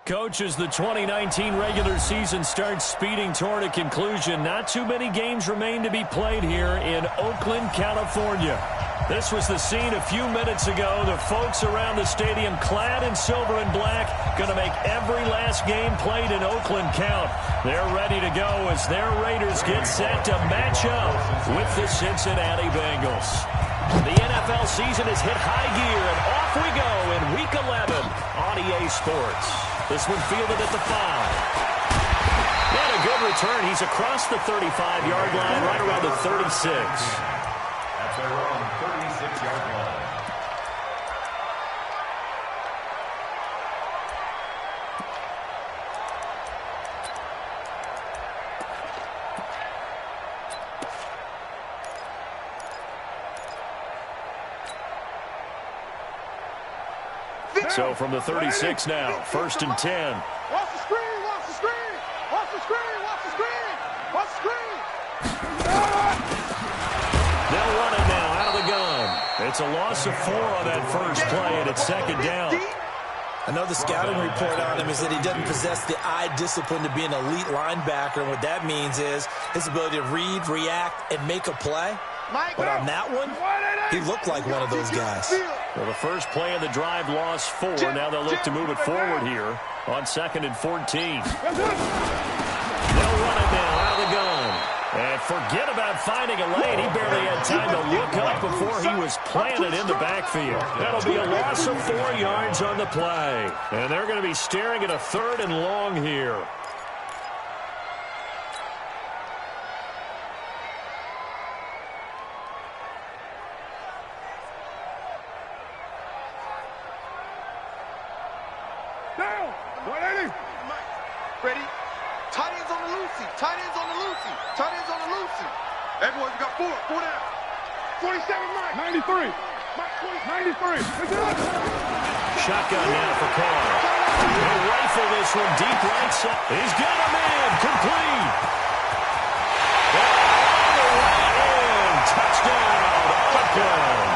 Coach, as the 2019 regular season starts speeding toward a conclusion, not too many games remain to be played here in Oakland, California. This was the scene a few minutes ago. The folks around the stadium clad in silver and black going to make every last game played in Oakland count. They're ready to go as their Raiders get set to match up with the Cincinnati Bengals. The NFL season has hit high gear, and off we go in Week 11 on EA Sports. This one fielded at the 5. And a good return. He's across the 35-yard line, right around the 36. That's around the 36-yard line. So from the 36 now, 1st and 10. Watch the screen, watch the screen, watch the screen, watch the screen, watch the screen. They'll run it now out of the gun. It's a loss of 4 on that first play, and it's 2nd down. I know the scouting report on him is that he doesn't possess the eye discipline to be an elite linebacker, and what that means is his ability to read, react, and make a play. But on that one, he looked like one of those guys. Well, the first play of the drive lost 4. Now they'll look to move it forward here on 2nd and 14. They'll run it now out of the gun. And forget about finding a lane. He barely had time to look up before he was planted in the backfield. That'll be a loss of 4 yards on the play. And they're going to be staring at a 3rd and long here. Down, 180. Ready? Tight ends on the loosey. Tight ends on the loosey. Tight ends on the loosey. Everyone, we got 4. 4 down. 47, Mike. 93. Mike, 93. Shotgun now for Carr. He'll rifle this one deep right side. He's got a man. Complete. All the way in. Touchdown, Oakland.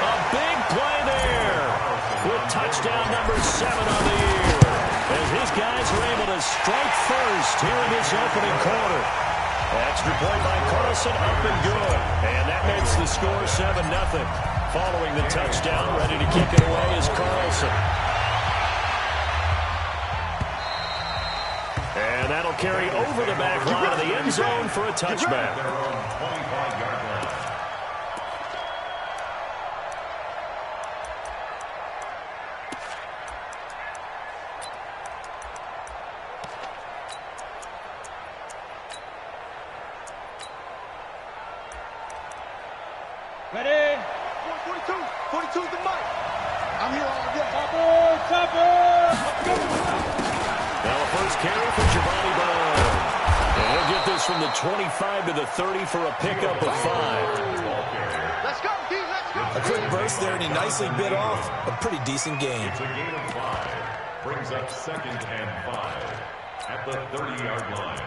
A big play there with touchdown number 7 on the year, as his guys are able to strike first here in this opening quarter. Extra point by Carlson, up and good. And that makes the score 7-0. Following the touchdown, ready to kick it away is Carlson. And that'll carry over the back line of the end zone for a touchback. They're on 25-yard line. Ready? 42. 42's the mic. I'm here all day. Topper. Now the first carry for Giovanni Bernard. And he'll get this from the 25 to the 30 for a pickup of 5. Let's go, D. Let's go. A quick burst there, and he nicely bit off a pretty decent game. It's a gain of 5. Brings up 2nd and 5 at the 30-yard line.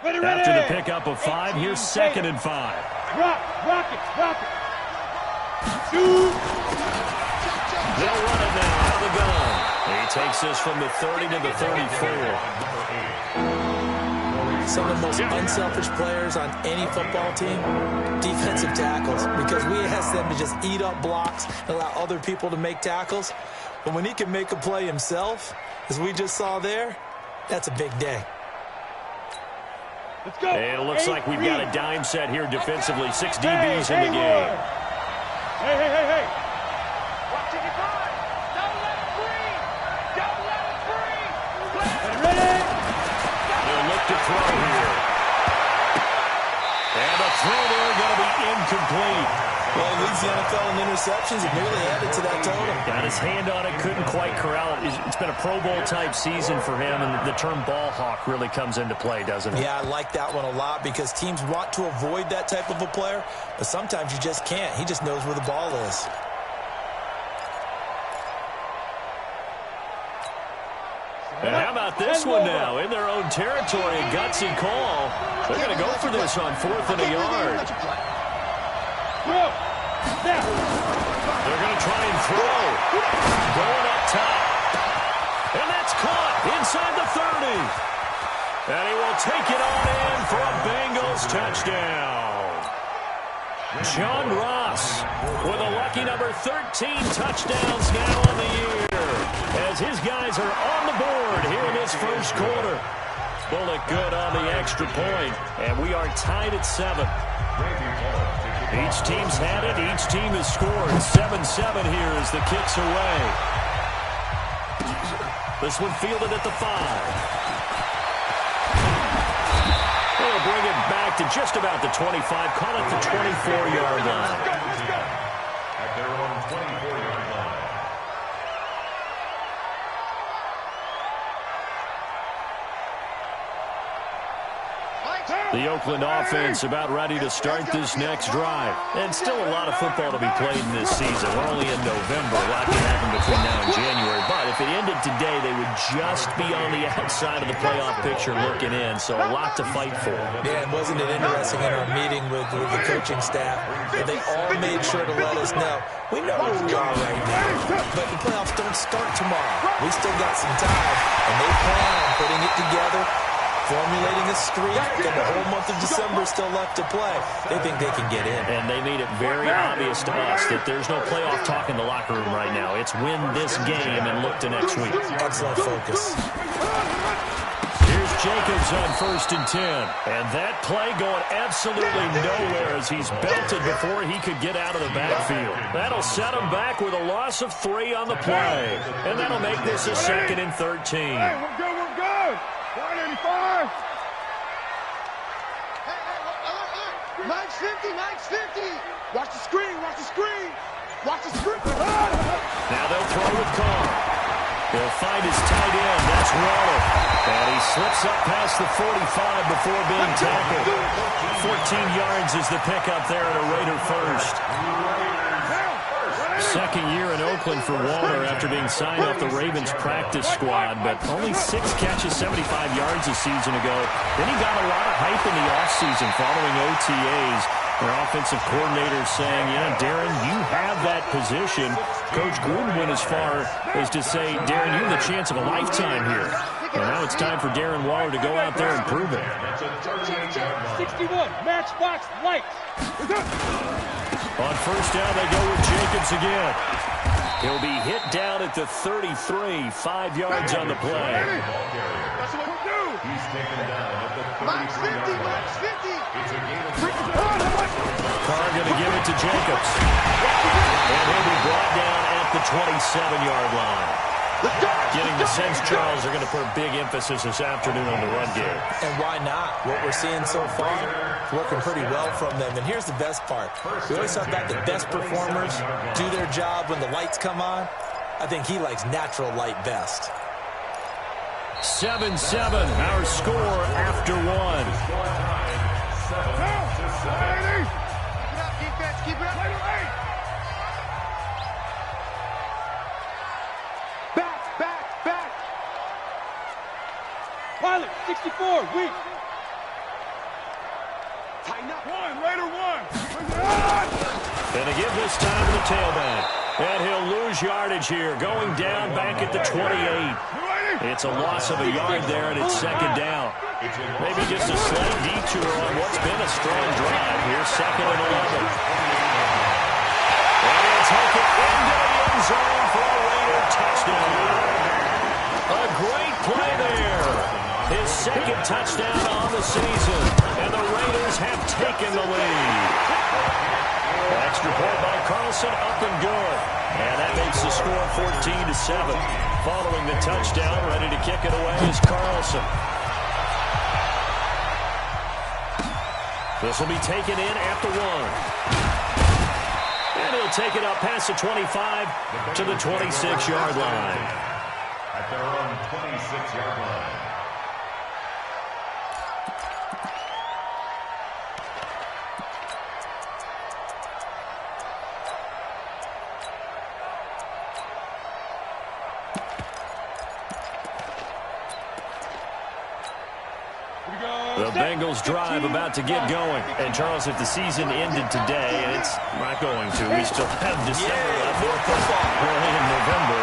Ready. After the pickup of 5, here's 2nd and 5. Rock it. They'll run it now out of the gun. He takes this from the 30 to the 34. Some of the most unselfish players on any football team, defensive tackles, because we ask them to just eat up blocks and allow other people to make tackles. But when he can make a play himself, as we just saw there, that's a big day. Let's go. And it looks like we've got a dime set here defensively. 6 DBs in the game. Hey. Watch it run. Don't let it free. Ready. They'll look to throw here. And the throw there going to be incomplete. Well, he leads the NFL in interceptions and nearly added to that total. Got his hand on it, couldn't quite corral it. It's been a Pro Bowl-type season for him, and the term ball hawk really comes into play, doesn't it? Yeah, I like that one a lot because teams want to avoid that type of a player, but sometimes you just can't. He just knows where the ball is. And how about this one now? In their own territory, a gutsy call. They're going to go for this on 4th and a yard. Now. They're going to try and throw. Going up top. And that's caught inside the 30. And he will take it on in for a Bengals touchdown. John Ross with a lucky number 13 touchdowns now on the year, as his guys are on the board here in this first quarter. Bullock good on the extra point, and we are tied at 7. Each team's had it. Each team has scored. 7-7 here as the kick's away. This one fielded at the 5. They'll bring it back to just about the 25. Call it the 24-yard line. At their own 24-yard line. The Oakland offense about ready to start this next drive. And still a lot of football to be played in this season. We're only in November. A lot can happen between now and January. But if it ended today, they would just be on the outside of the playoff picture looking in. So a lot to fight for. Yeah, and wasn't it interesting in our meeting with the coaching staff that they all made sure to let us know, we know where we are right now, but the playoffs don't start tomorrow. We still got some time, and they plan on putting it together, formulating a streak, and the whole month of December still left to play. They think they can get in. And they made it very obvious to us that there's no playoff talk in the locker room right now. It's win this game and look to next week. Excellent focus. Here's Jacobs on 1st and 10. And that play going absolutely nowhere as he's belted before he could get out of the backfield. That'll set him back with a loss of 3 on the play. And that'll make this a 2nd and 13. Hey, we're good, we're good. 185. Max 50, Max 50. Watch the screen, watch the screen. Watch the screen. Now they'll throw with Carr. He'll find his tight end. That's Waller. And he slips up past the 45 before being tackled. 14 yards is the pickup there at a Raider first. Second year in Oakland for Waller after being signed off the Ravens practice squad, but only 6 catches, 75 yards a season ago. Then he got a lot of hype in the offseason following OTAs. Their offensive coordinator saying, yeah, Darren, you have that position. Coach Gruden went as far as to say, Darren, you have the chance of a lifetime here. And now it's time for Darren Waller to go out there and prove it. 61, matchbox lights. On first down, they go with Jacobs again. He'll be hit down at the 33, 5 yards on the play. That's what we do. He's taken down at the 33-yard Max 50, Max 50. It's a gain of 6. Carr going to give it to Jacobs. And he'll be brought down at the 27-yard line. Getting the sense Charles are going to put a big emphasis this afternoon on the run game. And why not? What we're seeing so far, working pretty well from them. And here's the best part. We always talk about the best performers do their job when the lights come on. I think he likes natural light best. 7-7, our score after 1. Keep it up, defense. Keep it up. Back. Pilot, 64, weak. Tighten up. Raider 1. Gonna give this time to the tailback. And he'll lose yardage here, going down back at the 28. It's a loss of a yard there, and it's 2nd down. Maybe just a slight detour on what's been a strong drive here, 2nd and 11. And he'll take it into the end zone for a Raider touchdown. A great play there. His 2nd touchdown on the season, and the Raiders have taken the lead. Extra point by Carlson, up and good. And that makes the score 14-7. Following the touchdown, ready to kick it away is Carlson. This will be taken in at the 1. And he'll take it up past the 25 to the 26-yard line. At their own 26-yard line. The The Bengals drive about to get going. And, Charles, if the season ended today, and it's not going to, we still have December left, early in November,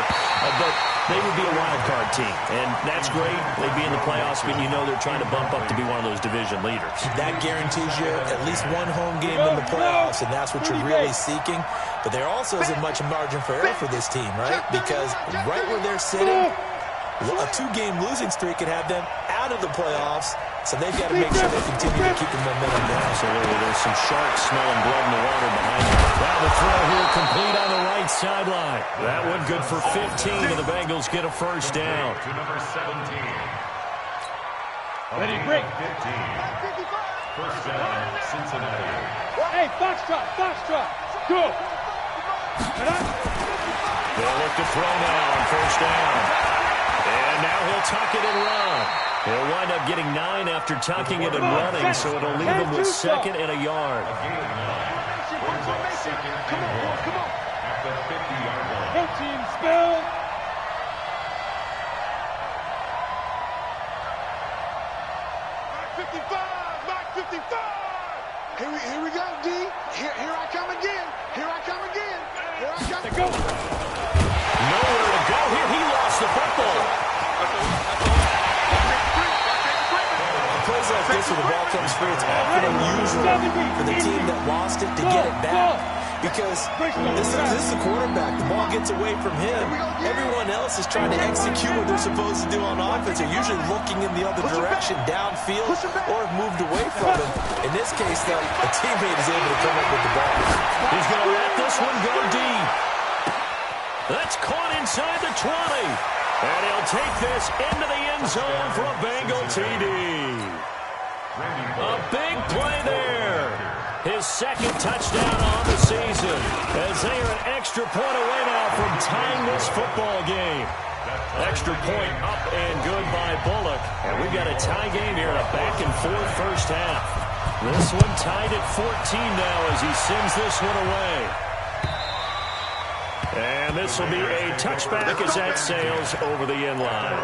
but they would be a wild card team. And that's great. They'd be in the playoffs, but you know they're trying to bump up to be one of those division leaders. That guarantees you at least one home game in the playoffs, and that's what you're really seeking. But there also isn't much margin for error for this team, right? Because right where they're sitting, a two-game losing streak could have them out of the playoffs, so they've got to make sure they continue to keep the momentum down. Absolutely. There's some sharks smelling blood in the water behind them. Now the throw here complete on the right sideline. That one good for 15, and the Bengals get a first down. To number 17. Ready, break. 15. First down, Cincinnati. Hey, foxtrot, foxtrot. Go. They'll look to throw now on first down. And now he'll tuck it and run. He'll wind up getting 9 after tucking it and running, so it'll leave him with 2nd and a yard. A gain of 9. Brings up 2nd and 1 at the 50-yard line. Protein spill. Mark 55. Here we go, D. Here I come again. Here I come again. Here I come. Go. Nowhere to go here. He lost the football. Plays like this where the ball comes free, it's often unusual for the team that lost it to get it back. Because this is the quarterback. The ball gets away from him. Everyone else is trying to execute what they're supposed to do on offense. They're usually looking in the other direction, downfield, or have moved away from him. In this case, though, a teammate is able to come up with the ball. He's going to let this one go deep. That's caught inside the 20. And he'll take this into the end zone for a Bengal TD. A big play there. His 2nd touchdown on the season, as they are an extra point away now from tying this football game. Extra point up and good by Bullock. And we've got a tie game here in a back-and-forth first half. This one tied at 14 now as he sends this one away. And this will be a touchback as that sails over the end line.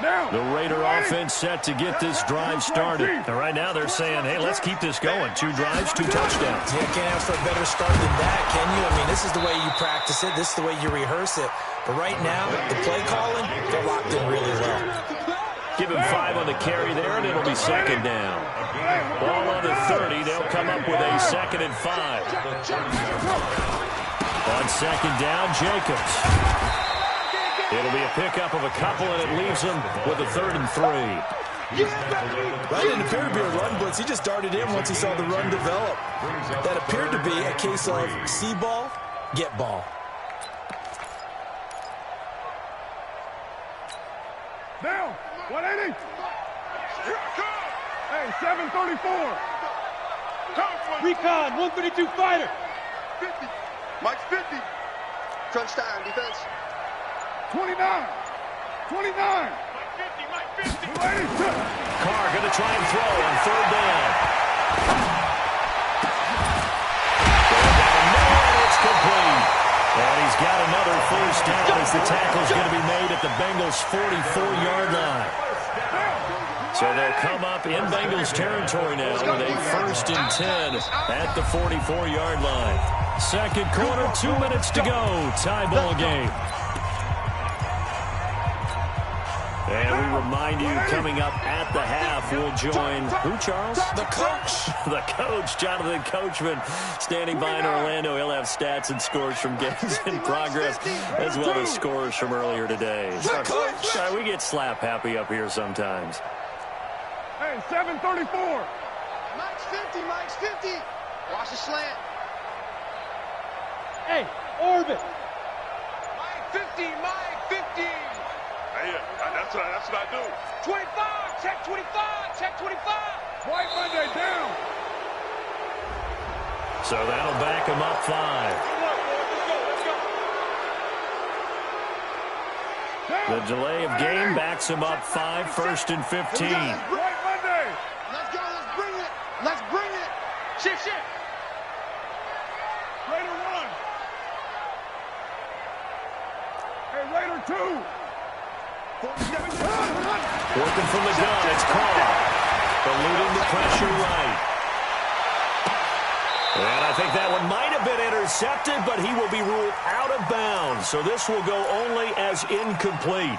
The Raider offense set to get this drive started. And right now they're saying, hey, let's keep this going. 2 drives, 2 touchdowns. Yeah, can't ask for a better start than that, can you? I mean, this is the way you practice it. This is the way you rehearse it. But right now, the play calling, they're locked in really well. Give him 5 on the carry there, and it'll be 2nd down. Ball on the 30. They'll come up with a 2nd and 5. On 2nd down, Jacobs. It'll be a pickup of a couple, and it leaves them with a 3rd and 3. That didn't appear to be a run blitz. He just darted in once he saw the run develop. That appeared to be a case of see ball, get ball. Now, 180. Hey, 734. Recon, 132 fighter. 50. Mike's 50. Crunch time, defense. 29. 29. Mike 50. Carr going to try and throw on 3rd down. And it's complete. And he's got another first down as the tackle's going to be made at the Bengals' 44-yard line. So they'll come up in Bengals territory now with a 1st and 10 at the 44-yard line. 2nd quarter, 2 minutes to go. Tie ball game. And we remind you, coming up at the half, we'll join who, Charles? The coach. The coach, Jonathan Coachman, standing by in Orlando. He'll have stats and scores from games in progress, as well as scores from earlier today. The coach. We get slap happy up here sometimes. Hey, 734. Mike's 50, Mike's 50. Watch the slant. Hey, orbit. Mike 50, Mike 50. Hey, that's what I do. 25, check 25, check 25. White Monday down. So that'll back him up 5. The delay of game backs him up 5, 1st and 15. White Monday. Let's go, let's bring it. Let's bring it. Shift, shift. Raider 1. Hey, Raider 2. 47. Working from the gun, it's caught. Eluding the pressure right. And I think that one might have been intercepted, but he will be ruled out of bounds. So this will go only as incomplete.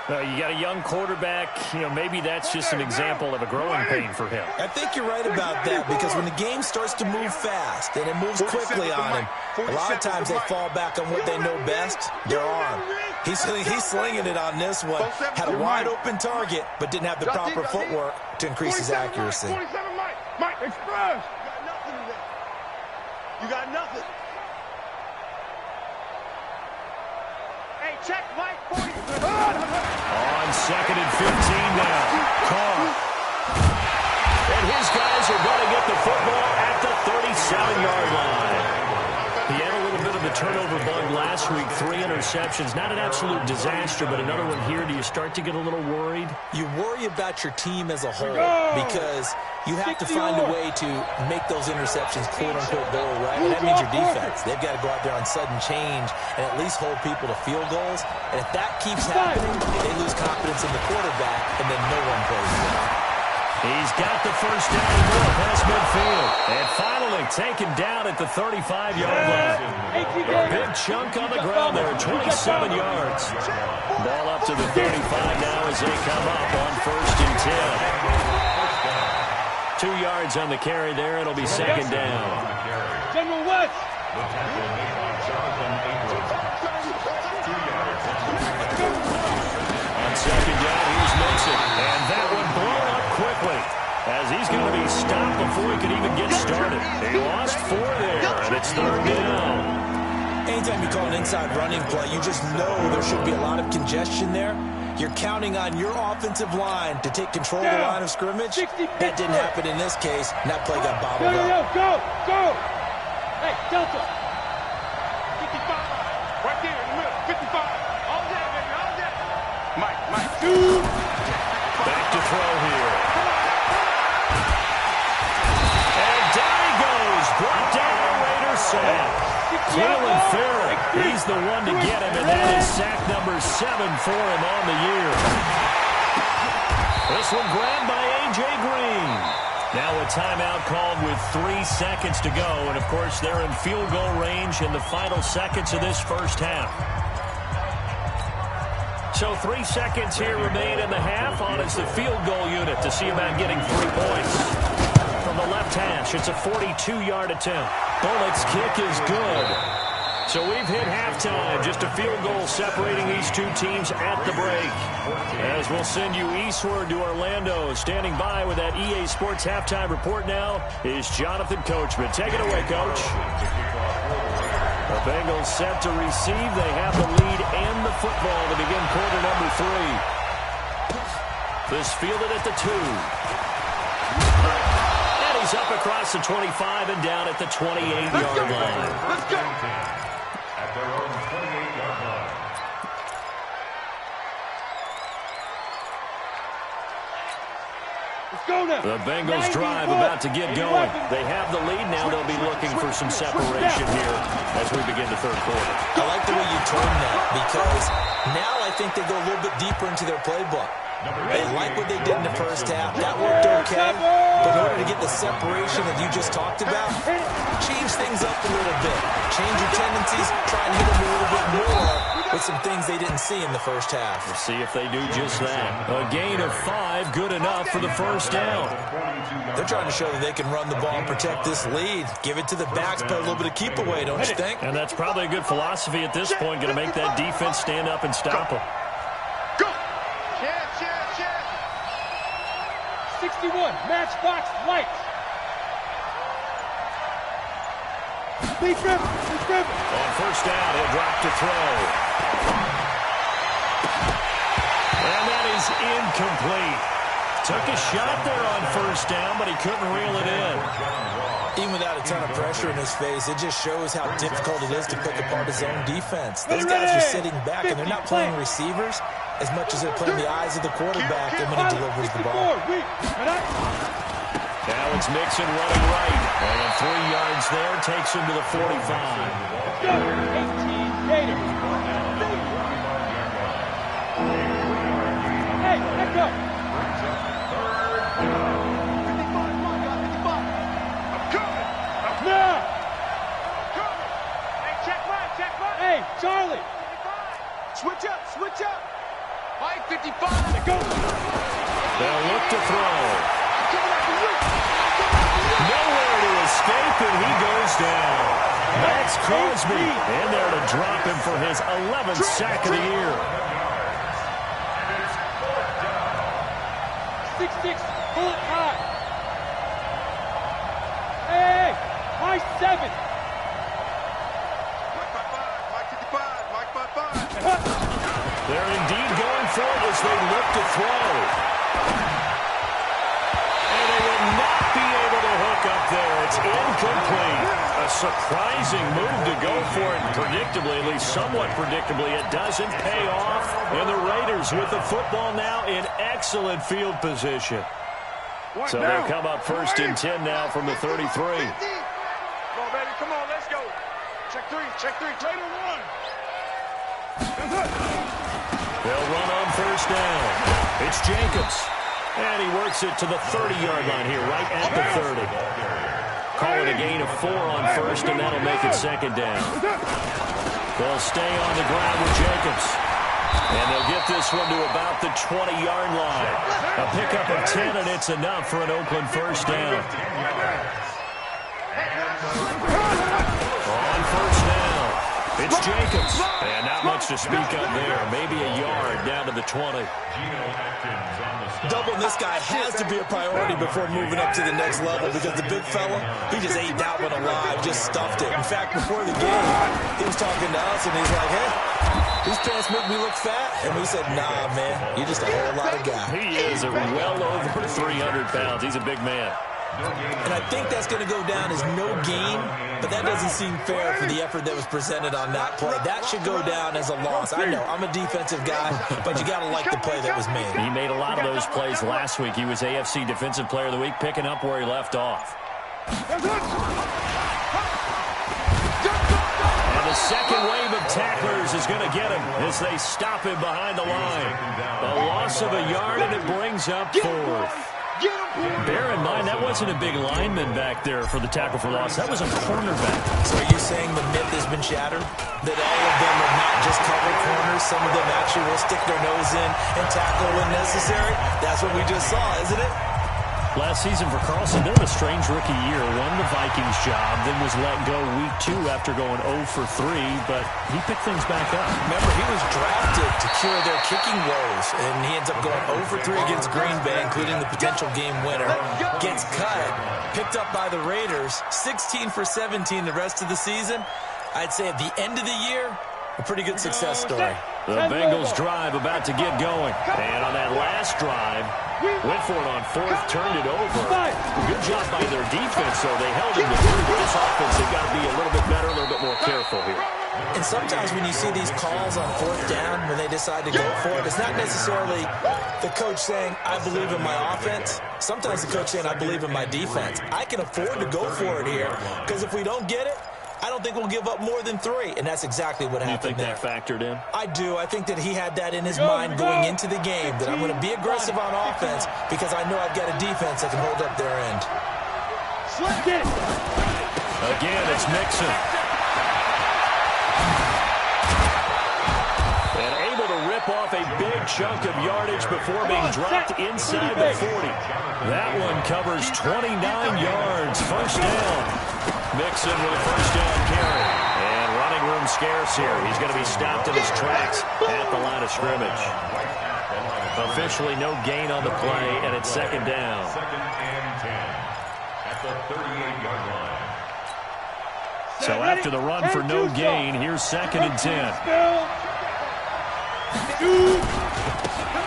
You got a young quarterback, maybe that's just an example of a growing pain for him. I think you're right about that, because when the game starts to move fast and it moves quickly on him, a lot of times they fall back on what they know best, their arm. He's slinging it on this one. Had a wide open target, but didn't have the proper footwork to increase his accuracy. 27 Mike, express. You got nothing. Hey, check Mike 40. On 2nd and 15 now. Carr. And his guys are going to get the football at the 37-yard line. He had a little bit of a turnover bug last week. 3 interceptions. Not an absolute disaster, but another one here. Do you start to get a little worried? You worry about your team as a whole, because you have to find a way to make those interceptions quote-unquote go away. And that means your defense. They've got to go out there on sudden change and at least hold people to field goals. And if that keeps happening, they lose confidence in the quarterback, and then no one plays well. He's got the first down and more past midfield. And finally taken down at the 35-yard line. A big chunk on the ground there, 27 yards. Ball up to the 35 now as they come up on 1st and 10. 2 yards on the carry there. It'll be 2nd down. General West. On 2nd down, here's Mason. And that one blown up quickly, as he's going to be stopped before he can even get started. He lost 4 there, and it's 3rd down. Anytime you call an inside running play, you just know there should be a lot of congestion there. You're counting on your offensive line to take control of the line of scrimmage. That didn't happen in this case, and that play got bobbled up. Go! Hey, Delta. 55. Right there in the middle. 55. All day, baby. All day. Mike. Back to throw here. And down he goes. Brought down a Raider sack. Cleveland Farrell, he's the one to get him, and that is sack number 7 for him on the year. This one grabbed by A.J. Green. Now a timeout called with 3 seconds to go, and of course they're in field goal range in the final seconds of this first half. So 3 seconds here remain in the half. On is the field goal unit to see about getting 3 points. From the left hash, it's a 42-yard attempt. Bullock's kick is good. So we've hit halftime. Just a field goal separating these two teams at the break. As we'll send you eastward to Orlando. Standing by with that EA Sports halftime report now is Jonathan Coachman. Take it away, Coach. The Bengals set to receive. They have the lead and the football to begin quarter number 3. This fielded at the 2. And he's up across the 25 and down at the 28-yard line. Let's go. At their own 28-yard line. Let's go now. The Bengals drive about to get going. They have the lead now. They'll be looking for some separation here as we begin the third quarter. I like the way you termed that, because now I think they go a little bit deeper into their playbook. They like what they did in the first half. That worked okay. But in order to get the separation that you just talked about, change things up a little bit. Change your tendencies. Try and hit them a little bit more with some things they didn't see in the first half. We'll see if they do just that. A gain of 5, good enough for the first down. They're trying to show that they can run the ball and protect this lead. Give it to the backs, play a little bit of keep away, don't you think? And that's probably a good philosophy at this point. Going to make that defense stand up and stop them. 61, matchbox lights. Lee Griffin. On first down, he'll drop to throw. And that is incomplete. Took a shot there on first down, but he couldn't reel it in. Even without a ton of pressure in his face, it just shows how difficult it is to pick apart his own defense. Those guys are sitting back, and they're not playing receivers as much as they're playing the eyes of the quarterback and when he delivers the ball. Now it's Mixon running right. And 3 yards there takes him to the 45. 18 Gators. Hey, let go. first down. That's Crosby in there to drop him for his 11th sack of the year. 6'6", pull it high. Hey, high 7. Mike 55. They're indeed going for it as they look to throw. And they will not be able to hook up there. It's incomplete. A surprising move to go for it. Predictably, at least somewhat predictably, it doesn't pay off. And the Raiders with the football now in excellent field position. So they'll come up first and 10 now from the 33. Come on, baby. Come on, let's go. Check three. Raider 1. They'll run on first down. It's Jacobs. And he works it to the 30-yard line here, right at the 30. Call it a gain of 4 on first, and that'll make it second down. They'll stay on the ground with Jacobs. And they'll get this one to about the 20-yard line. A pickup of 10, and it's enough for an Oakland first down. On first down, it's Jacobs. And not much to speak of there. Maybe a yard down to the 20. Doubling this guy has to be a priority before moving up to the next level because the big fella, he just ate that one alive, just stuffed it. In fact, before the game, he was talking to us, and he's like, hey, these pants make me look fat. And we said, nah, man, you're just a whole lot of guy. He is well over 300 pounds. He's a big man. And I think that's going to go down as no gain, but that doesn't seem fair for the effort that was presented on that play. That should go down as a loss. I know, I'm a defensive guy, but you got to like the play that was made. He made a lot of those plays last week. He was AFC Defensive Player of the Week, picking up where he left off. And the second wave of tacklers is going to get him as they stop him behind the line. A loss of a yard, and it brings up 4th. Bear in mind, that wasn't a big lineman back there for the tackle for loss. That was a cornerback. So are you saying the myth has been shattered? That all of them are not just cover corners? Some of them actually will stick their nose in and tackle when necessary? That's what we just saw, isn't it? Last season for Carlson, bit of a strange rookie year. Won the Vikings job, then was let go week 2 after going 0 for 3, but he picked things back up. Remember, he was drafted to cure their kicking woes, and he ends up going 0 for 3 against Green Bay, including the potential game winner. Gets cut, picked up by the Raiders, 16 for 17 the rest of the season. I'd say at the end of the year, a pretty good success story. The Bengals drive about to get going. And on that last drive, went for it on 4th, turned it over. Good job by their defense, though. They held him to 3. This offense, they've got to be a little bit better, a little bit more careful here. And sometimes when you see these calls on 4th down, when they decide to go for it, it's not necessarily the coach saying, I believe in my offense. Sometimes the coach saying, I believe in my defense. I can afford to go for it here, because if we don't get it, I don't think we'll give up more than 3, and that's exactly what happened there. You think that factored in? I do. I think that he had that in his mind going into the game, that I'm going to be aggressive on offense because I know I've got a defense that can hold up their end. Again, it's Mixon. And able to rip off a big chunk of yardage before being dropped inside the 40. That one covers 29 yards. First down. Mixon with a first down carry. And running room scarce here. He's going to be stopped in his tracks at the line of scrimmage. Officially no gain on the play, and it's second down. Second and 10 at the 38-yard line. So after the run for no gain, here's second and 10. Now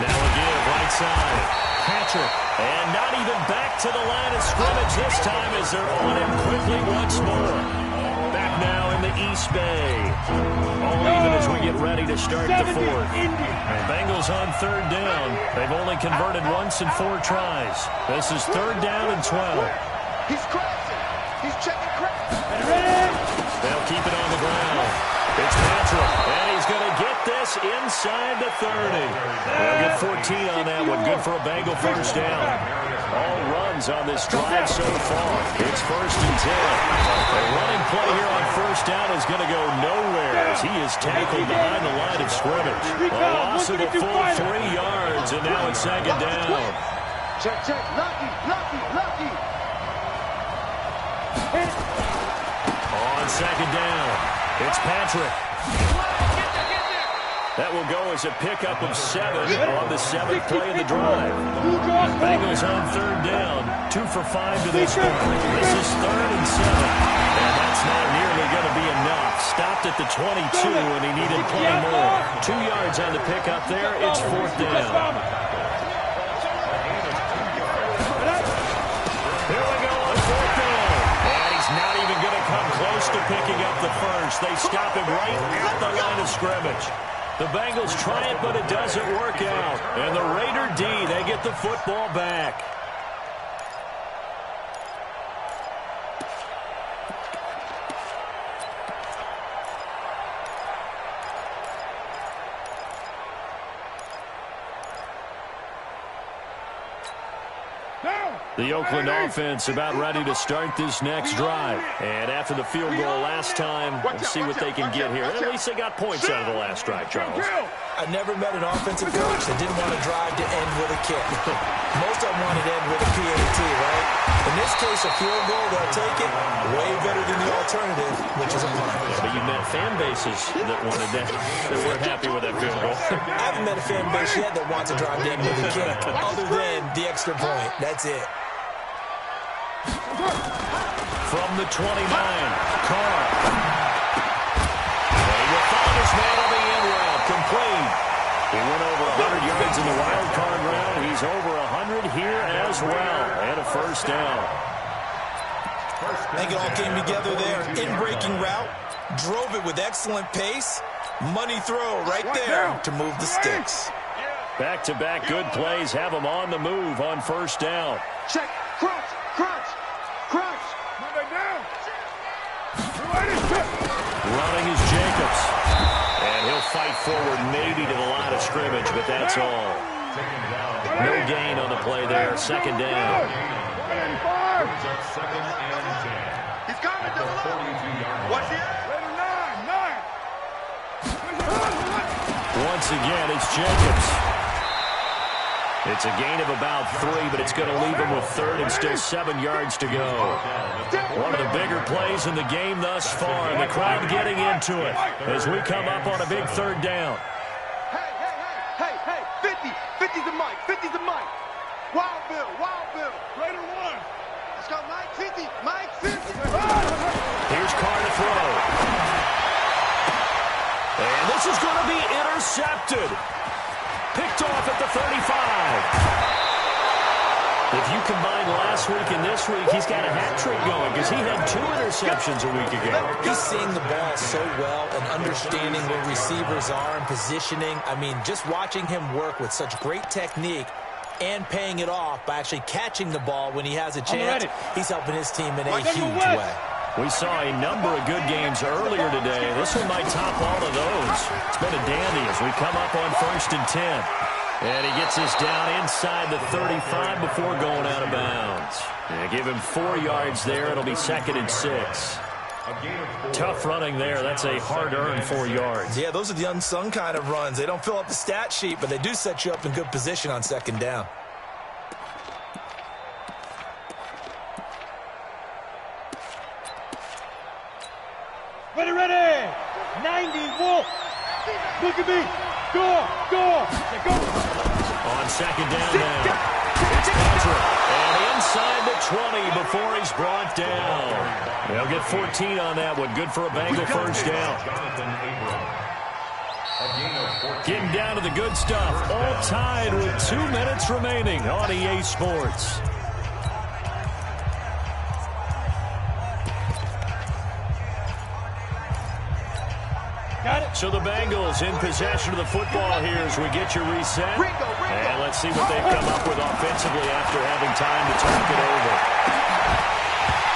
a give right side. Patrick. And not even back to the line of scrimmage this time as they're on him quickly once more. Back now in the East Bay. All even as we get ready to start the 4th. And Bengals on 3rd down. They've only converted once in 4 tries. This is 3rd down and 12. He's crossing. He's checking crack. They'll keep it on the ground. It's Patrick, and he's going to get this inside the 30. They'll get 14 on that one. Good for a Bengal first down. All runs on this drive so far. It's 1st and 10. A running play here on first down is going to go nowhere as he is tackled behind the line of scrimmage. A loss of a full 3 yards, and now it's second down. Check. Lucky. second down. It's Patrick. That will go as a pickup of 7 on the 7th play of the drive. Bengals on third down, 2 for 5 to this point. This is 3rd and 7, and that's not nearly going to be enough. Stopped at the 22, and he needed plenty more. 2 yards on the pickup there. It's 4th down. Here we go on 4th down, and he's not even going to come close to picking up the first. They stop him right at the line of scrimmage. The Bengals try it, but it doesn't work out. And the Raider D, they get the football back. The Oakland offense about ready to start this next drive. And after the field goal last time, we'll see what they can get here. At least they got points out of the last drive, Charles. I never met an offensive coach that didn't want to drive to end with a kick. Most of them wanted to end with a PAT, right? In this case, a field goal, they'll take it. Way better than the alternative, which is a punt. Yeah, but you met fan bases that wanted that, that weren't happy with that field goal. I haven't met a fan base yet that wants to drive to end with a kick, other than the extra point. That's it. From the 29, Carr. He will find his man on the end route, complete. He went over 100 yards in the wild card round. He's over 100 here as well, and a first down. I think it all came together there. In-breaking route, drove it with excellent pace. Money throw right there to move the sticks. Back-to-back good plays have him on the move on first down. Check, crunch, crunch, crunch. Running is Jacobs. And he'll fight forward maybe to the line of scrimmage, but that's all. No gain on the play there. Second down. He's coming, What's it? Once again, it's Jacobs. It's a gain of about 3, but it's going to leave him with 3rd and still 7 yards to go. One of the bigger plays in the game thus far, and the crowd getting into it as we come up on a big 3rd down. Hey, 50. 50's the mic. 50's the mic. Wild Bill. Raider 1. Let's go, Mike 50. Mike 50. Here's Carr to throw. And this is going to be intercepted. Picked off at the 35. If you combine last week and this week, he's got a hat trick going because he had 2 interceptions a week ago. He's seeing the ball so well and understanding where receivers are and positioning. I mean, just watching him work with such great technique and paying it off by actually catching the ball when he has a chance, he's helping his team in a huge way. We saw a number of good games earlier today. This one might top all of those. It's been a dandy as we come up on 1st and 10. And he gets us down inside the 35 before going out of bounds. Yeah, give him 4 yards there. It'll be 2nd and 6. Tough running there. That's a hard-earned 4 yards. Yeah, those are the unsung kind of runs. They don't fill up the stat sheet, but they do set you up in good position on 2nd down. Ready. 90, Wolf. BigBaby. Go. On 2nd down now. It's Patrick. And inside the 20 before he's brought down. They'll get 14 on that one. Good for a Bengal first down. Getting down to the good stuff. All tied with 2 minutes remaining on EA Sports. So the Bengals in possession of the football here as we get you reset. And let's see what they've come up with offensively after having time to talk it over.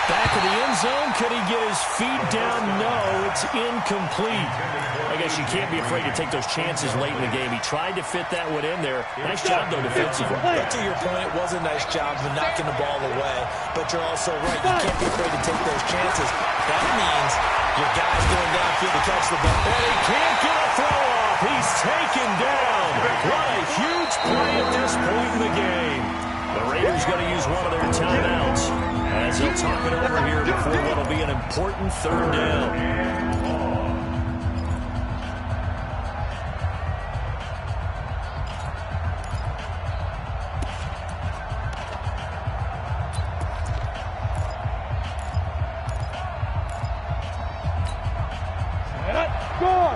Back of the end zone. Could he get his feet down? No, it's incomplete. I guess you can't be afraid to take those chances late in the game. He tried to fit that one in there. Nice job, though, defensively. To your point, it was a nice job of knocking the ball away. But you're also right. You can't be afraid to take those chances. That means your guy's going downfield to catch the ball. And he can't get a throw off. He's taken down. What a huge play at this point in the game. The Raiders going to use one of their timeouts as they'll talk it over here before what will be an important third down.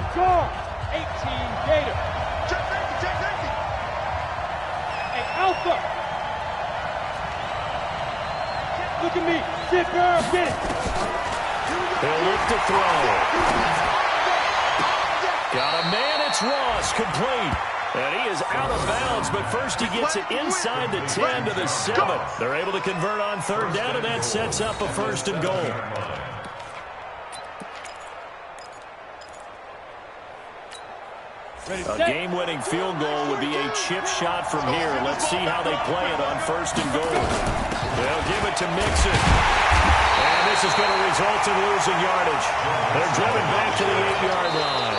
Score! 18 Gator. Check safety. Hey, Alpha. Look at me. Sit down. Get it. He'll look to throw. Got a man. It's Ross. Complete. And he is out of bounds, but first he gets it inside the 10 to the 7. They're able to convert on third down, and that sets up a 1st and goal. A game-winning field goal would be a chip shot from here. Let's see how they play it on 1st and goal. They'll give it to Mixon. And this is going to result in losing yardage. They're driven back to the 8-yard line.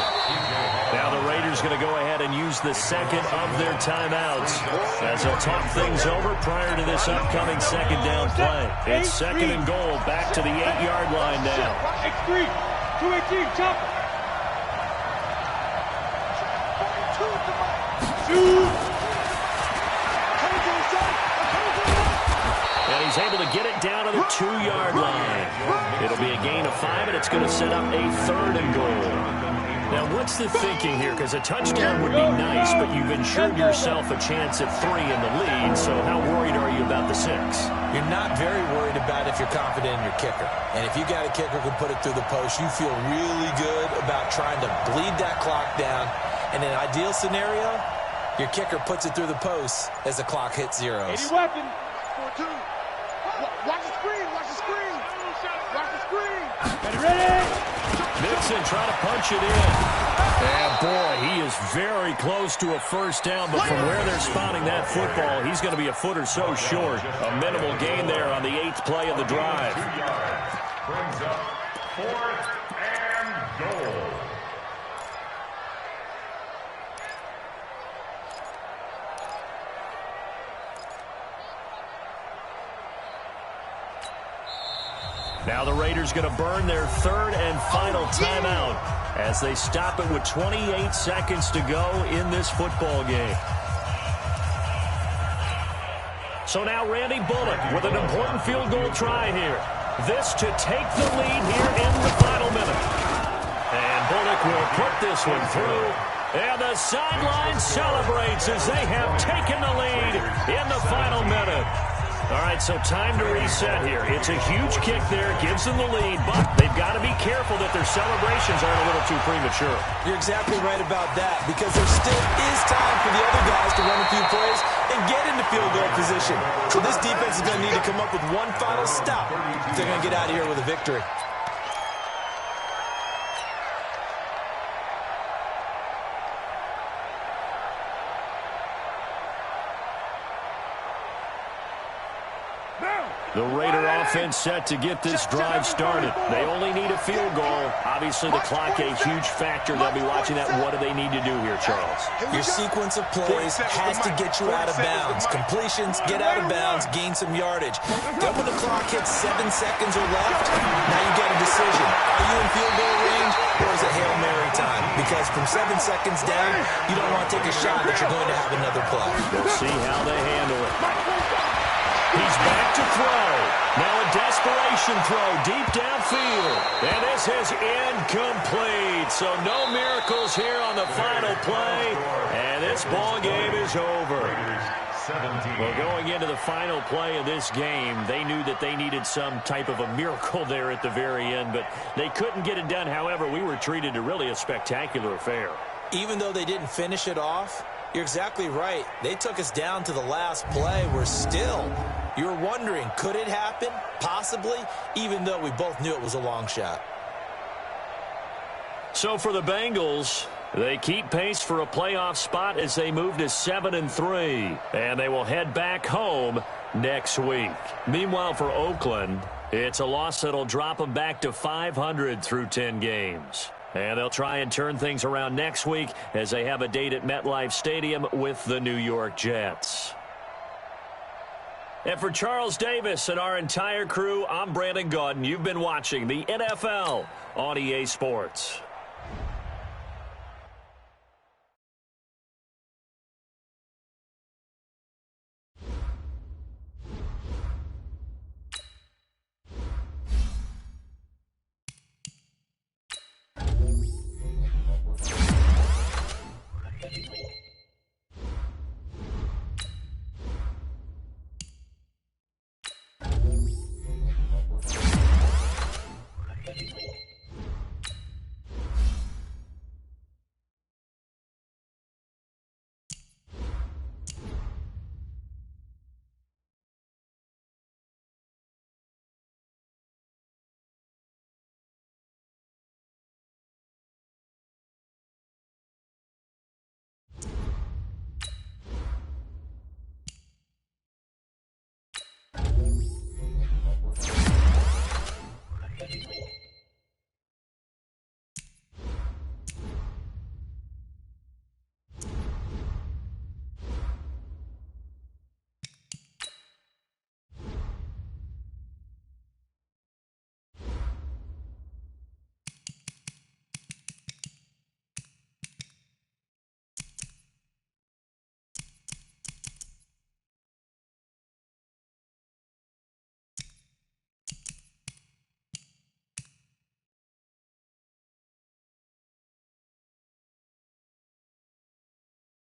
Now the Raiders going to go ahead and use the second of their timeouts as they'll talk things over prior to this upcoming second down play. It's 2nd and goal back to the 8-yard line now. X3, 218, chopper. And he's able to get it down to the 2-yard line. It'll be a gain of 5, and it's going to set up a 3rd and goal. Now, what's the thinking here? Because a touchdown would be nice, but you've ensured yourself a chance at 3 in the lead, so how worried are you about the 6? You're not very worried about if you're confident in your kicker. And if you got a kicker who can put it through the post, you feel really good about trying to bleed that clock down. In an ideal scenario, your kicker puts it through the post as the clock hits zeros. 80 weapon. 4-2. Watch the screen. Watch the screen. Watch the screen. Ready? Mixon trying to punch it in. And boy, he is very close to a 1st down, but from where they're spotting that football, he's going to be a foot or so short. A minimal gain there on the 8th play of the drive. Brings up 4th and goal. Now the Raiders going to burn their 3rd and final timeout as they stop it with 28 seconds to go in this football game. So now Randy Bullock with an important field goal try here. This to take the lead here in the final minute. And Bullock will put this one through. And the sideline celebrates as they have taken the lead in the final minute. All right, so time to reset here. It's a huge kick there, gives them the lead, but they've got to be careful that their celebrations aren't a little too premature. You're exactly right about that, because there still is time for the other guys to run a few plays and get into field goal position. So this defense is going to need to come up with one final stop if they're going to get out of here with a victory. The Raider offense set to get this drive started. They only need a field goal. Obviously, the clock a huge factor. They'll be watching that. What do they need to do here, Charles? Your sequence of plays has to get you out of bounds. Completions, get out of bounds, gain some yardage. Then when the clock hits 7 seconds or left, now you get a decision. Are you in field goal range, or is it Hail Mary time? Because from 7 seconds down, you don't want to take a shot that you're going to have another play. We'll see how they handle it. He's back to throw. Now a desperation throw deep downfield. And this is incomplete. So no miracles here on the final play. And this ball game is over. Well, going into the final play of this game, they knew that they needed some type of a miracle there at the very end, but they couldn't get it done. However, we were treated to really a spectacular affair. Even though they didn't finish it off, you're exactly right. They took us down to the last play. We're still, you're wondering, could it happen? Possibly, even though we both knew it was a long shot. So for the Bengals, they keep pace for a playoff spot as they move to 7-3, and they will head back home next week. Meanwhile, for Oakland, it's a loss that'll drop them back to 500 through 10 games. And they'll try and turn things around next week as they have a date at MetLife Stadium with the New York Jets. And for Charles Davis and our entire crew, I'm Brandon Gaudin. You've been watching the NFL on EA Sports.